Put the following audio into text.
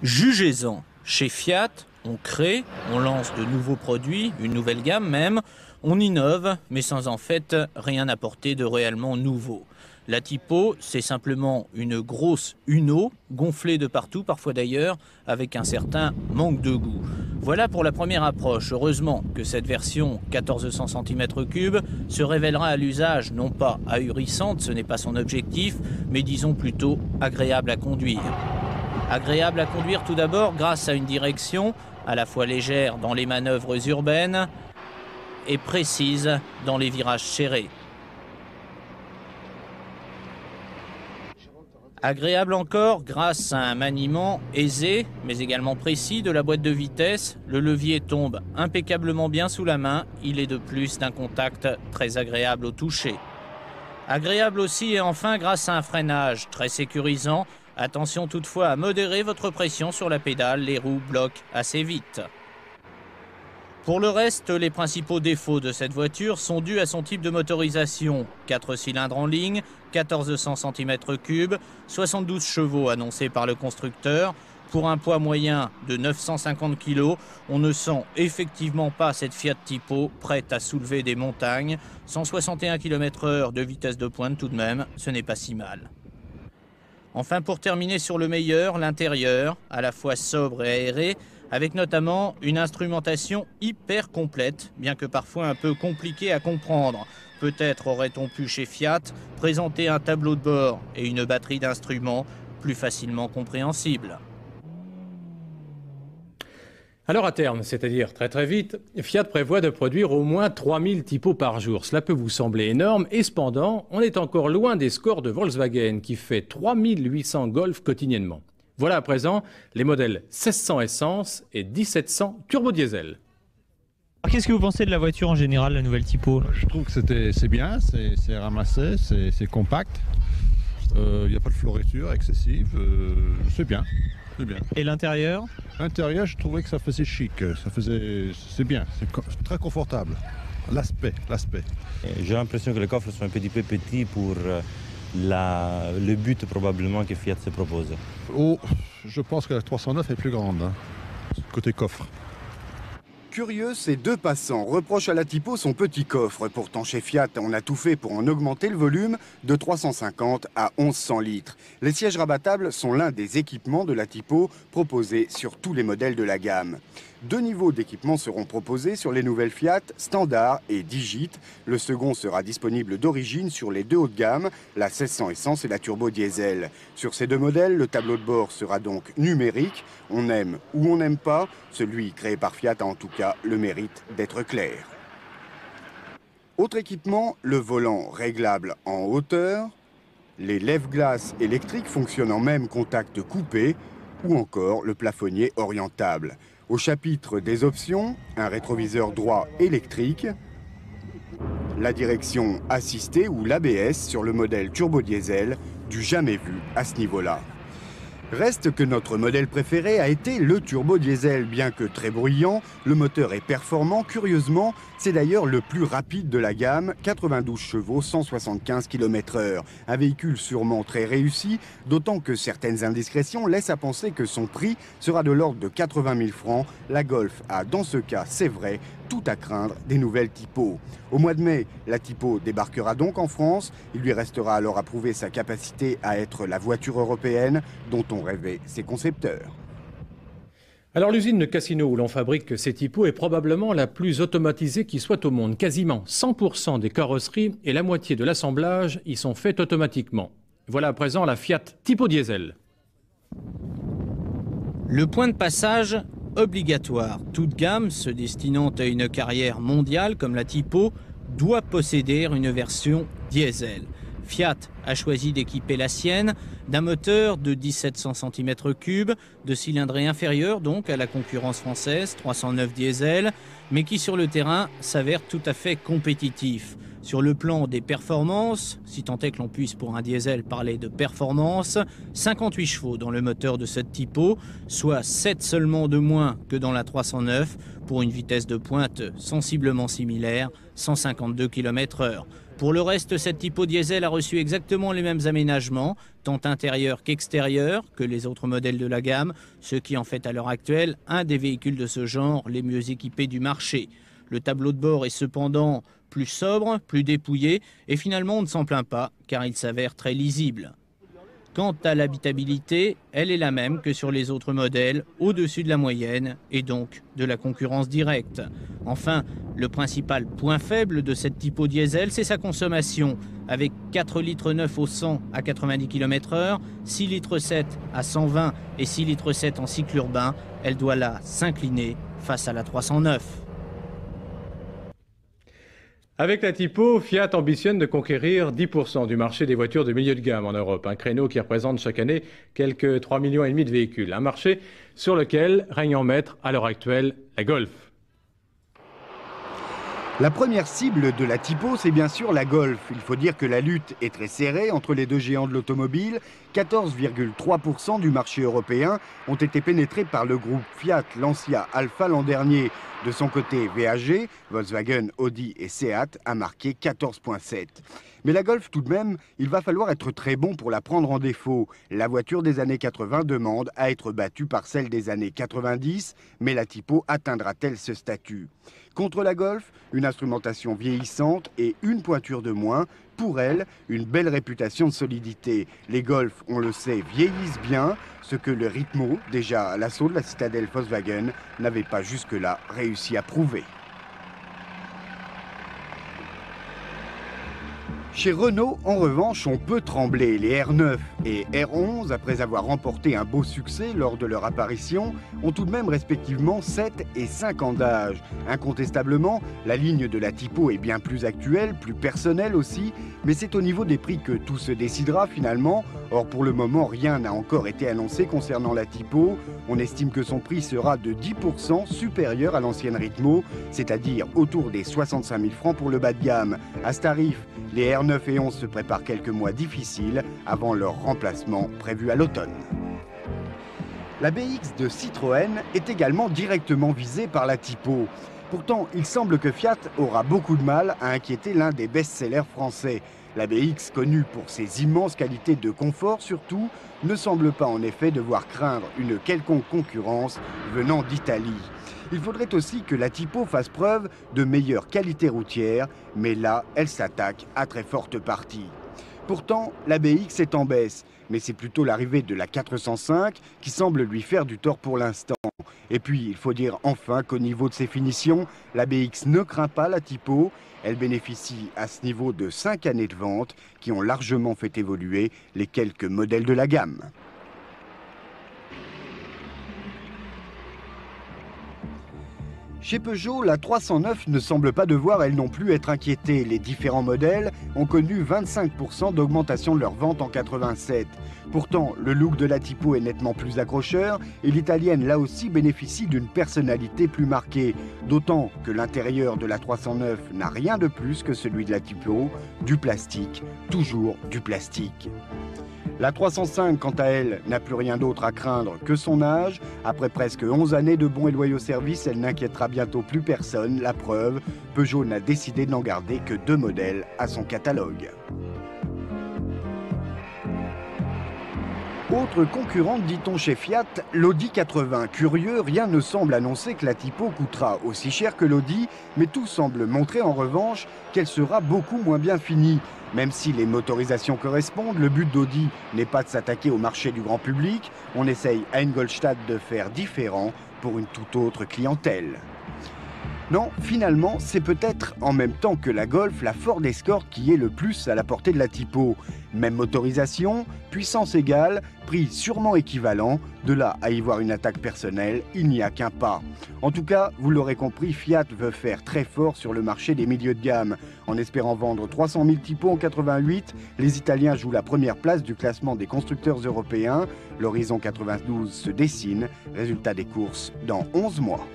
Jugez-en. Chez Fiat, on crée, on lance de nouveaux produits, une nouvelle gamme même, on innove, mais sans en fait rien apporter de réellement nouveau. La Tipo, c'est simplement une grosse Uno, gonflée de partout, parfois d'ailleurs, avec un certain manque de goût. Voilà pour la première approche. Heureusement que cette version 1400 cm3 se révélera à l'usage non pas ahurissante, ce n'est pas son objectif, mais disons plutôt agréable à conduire. Agréable à conduire tout d'abord grâce à une direction à la fois légère dans les manœuvres urbaines et précise dans les virages serrés. Agréable encore grâce à un maniement aisé mais également précis de la boîte de vitesse. Le levier tombe impeccablement bien sous la main. Il est de plus d'un contact très agréable au toucher. Agréable aussi et enfin grâce à un freinage très sécurisant. Attention toutefois à modérer votre pression sur la pédale, les roues bloquent assez vite. Pour le reste, les principaux défauts de cette voiture sont dus à son type de motorisation. 4 cylindres en ligne, 1400 cm3, 72 chevaux annoncés par le constructeur. Pour un poids moyen de 950 kg, on ne sent effectivement pas cette Fiat Tipo prête à soulever des montagnes. 161 km/h de vitesse de pointe tout de même, ce n'est pas si mal. Enfin, pour terminer sur le meilleur, l'intérieur, à la fois sobre et aéré, avec notamment une instrumentation hyper complète, bien que parfois un peu compliquée à comprendre. Peut-être aurait-on pu chez Fiat présenter un tableau de bord et une batterie d'instruments plus facilement compréhensibles. Alors à terme, c'est-à-dire très vite, Fiat prévoit de produire au moins 3000 Tipo par jour. Cela peut vous sembler énorme et cependant, on est encore loin des scores de Volkswagen qui fait 3800 Golf quotidiennement. Voilà à présent les modèles 1600 essence et 1700 turbo diesel. Qu'est-ce que vous pensez de la voiture en général, la nouvelle Tipo? Je trouve que c'est bien, c'est ramassé, c'est compact. Il n'y a pas de floriture excessive, c'est bien. Et l'intérieur? L'intérieur, je trouvais que ça faisait chic, c'est bien, c'est très confortable. L'aspect. J'ai l'impression que les coffres sont un petit peu petits pour le but probablement que Fiat se propose. Oh, je pense que la 309 est plus grande, hein, côté coffre. Curieux, ces deux passants reprochent à la Tipo son petit coffre. Pourtant, chez Fiat, on a tout fait pour en augmenter le volume de 350 à 1100 litres. Les sièges rabattables sont l'un des équipements de la Tipo proposés sur tous les modèles de la gamme. Deux niveaux d'équipement seront proposés sur les nouvelles Fiat, Standard et Digit. Le second sera disponible d'origine sur les deux hauts de gamme, la 1600 essence et la turbo diesel. Sur ces deux modèles, le tableau de bord sera donc numérique. On aime ou on n'aime pas, celui créé par Fiat a en tout cas le mérite d'être clair. Autre équipement, le volant réglable en hauteur, les lève-glaces électriques fonctionnent en même contact coupé ou encore le plafonnier orientable. Au chapitre des options, un rétroviseur droit électrique, la direction assistée ou l'ABS sur le modèle turbo diesel, du jamais vu à ce niveau-là. Reste que notre modèle préféré a été le turbo diesel. Bien que très bruyant, le moteur est performant. Curieusement, c'est d'ailleurs le plus rapide de la gamme, 92 chevaux, 175 km/h. Un véhicule sûrement très réussi, d'autant que certaines indiscrétions laissent à penser que son prix sera de l'ordre de 80 000 francs. La Golf a, dans ce cas, c'est vrai, tout à craindre des nouvelles Tipo. Au mois de mai, la Tipo débarquera donc en France. Il lui restera alors à prouver sa capacité à être la voiture européenne dont on rêvaient ses concepteurs. Alors l'usine de Cassino où l'on fabrique ces Tipo est probablement la plus automatisée qui soit au monde. Quasiment 100% des carrosseries et la moitié de l'assemblage y sont faites automatiquement. Voilà à présent la Fiat Tipo diesel. Le point de passage obligatoire. Toute gamme se destinant à une carrière mondiale comme la Tipo doit posséder une version diesel. Fiat a choisi d'équiper la sienne d'un moteur de 1700 cm3, de cylindrée inférieure donc à la concurrence française, 309 diesel, mais qui sur le terrain s'avère tout à fait compétitif. Sur le plan des performances, si tant est que l'on puisse pour un diesel parler de performance, 58 chevaux dans le moteur de cette Tipo, soit 7 seulement de moins que dans la 309, pour une vitesse de pointe sensiblement similaire, 152 km/h. Pour le reste, cette typo diesel a reçu exactement les mêmes aménagements, tant intérieurs qu'extérieurs, que les autres modèles de la gamme, ce qui en fait à l'heure actuelle un des véhicules de ce genre les mieux équipés du marché. Le tableau de bord est cependant plus sobre, plus dépouillé, et finalement on ne s'en plaint pas, car il s'avère très lisible. Quant à l'habitabilité, elle est la même que sur les autres modèles, au-dessus de la moyenne et donc de la concurrence directe. Enfin, le principal point faible de cette typo diesel, c'est sa consommation. Avec 4,9 litres au 100 à 90 km/h, 6,7 litres à 120 et 6,7 litres en cycle urbain, elle doit là s'incliner face à la 309. Avec la typo, Fiat ambitionne de conquérir 10% du marché des voitures de milieu de gamme en Europe, un créneau qui représente chaque année quelques 3,5 millions de véhicules. Un marché sur lequel règne en maître à l'heure actuelle la Golf. La première cible de la typo, c'est bien sûr la Golf. Il faut dire que la lutte est très serrée entre les deux géants de l'automobile. 14,3% du marché européen ont été pénétrés par le groupe Fiat, Lancia, Alfa l'an dernier. De son côté, VAG, Volkswagen, Audi et Seat a marqué 14,7%. Mais la Golf, tout de même, il va falloir être très bon pour la prendre en défaut. La voiture des années 80 demande à être battue par celle des années 90, mais la typo atteindra-t-elle ce statut ? Contre la Golf, une instrumentation vieillissante et une pointure de moins. Pour elle, une belle réputation de solidité. Les Golf, on le sait, vieillissent bien, ce que le Ritmo, déjà à l'assaut de la citadelle Volkswagen, n'avait pas jusque-là réussi à prouver. Chez Renault, en revanche, on peut trembler. Les R9 et R11, après avoir remporté un beau succès lors de leur apparition, ont tout de même respectivement 7 et 5 ans d'âge. Incontestablement, la ligne de la typo est bien plus actuelle, plus personnelle aussi, mais c'est au niveau des prix que tout se décidera finalement. Or, pour le moment, rien n'a encore été annoncé concernant la typo. On estime que son prix sera de 10% supérieur à l'ancienne Ritmo, c'est-à-dire autour des 65 000 francs pour le bas de gamme. À ce tarif, les R9 et 11 se préparent quelques mois difficiles avant leur remplacement prévu à l'automne. La BX de Citroën est également directement visée par la typo. Pourtant, il semble que Fiat aura beaucoup de mal à inquiéter l'un des best-sellers français. La BX, connue pour ses immenses qualités de confort surtout, ne semble pas en effet devoir craindre une quelconque concurrence venant d'Italie. Il faudrait aussi que la typo fasse preuve de meilleure qualité routière, mais là, elle s'attaque à très forte partie. Pourtant, la BX est en baisse, mais c'est plutôt l'arrivée de la 405 qui semble lui faire du tort pour l'instant. Et puis, il faut dire enfin qu'au niveau de ses finitions, la BX ne craint pas la typo. Elle bénéficie à ce niveau de 5 années de vente qui ont largement fait évoluer les quelques modèles de la gamme. Chez Peugeot, la 309 ne semble pas devoir elle non plus être inquiétée. Les différents modèles ont connu 25% d'augmentation de leurs ventes en 87. Pourtant, le look de la typo est nettement plus accrocheur et l'italienne là aussi bénéficie d'une personnalité plus marquée. D'autant que l'intérieur de la 309 n'a rien de plus que celui de la typo, du plastique, toujours du plastique. La 305, quant à elle, n'a plus rien d'autre à craindre que son âge. Après presque 11 années de bons et loyaux services, elle n'inquiétera bientôt plus personne. La preuve, Peugeot n'a décidé de n'en garder que 2 modèles à son catalogue. Autre concurrente, dit-on chez Fiat, l'Audi 80. Curieux, rien ne semble annoncer que la typo coûtera aussi cher que l'Audi, mais tout semble montrer en revanche qu'elle sera beaucoup moins bien finie. Même si les motorisations correspondent, le but d'Audi n'est pas de s'attaquer au marché du grand public. On essaye à Ingolstadt de faire différent pour une toute autre clientèle. Non, finalement, c'est peut-être en même temps que la Golf, la Ford Escort qui est le plus à la portée de la typo. Même motorisation, puissance égale, prix sûrement équivalent. De là à y voir une attaque personnelle, il n'y a qu'un pas. En tout cas, vous l'aurez compris, Fiat veut faire très fort sur le marché des milieux de gamme. En espérant vendre 300 000 typos en 88, les Italiens jouent la première place du classement des constructeurs européens. L'horizon 92 se dessine, résultat des courses dans 11 mois.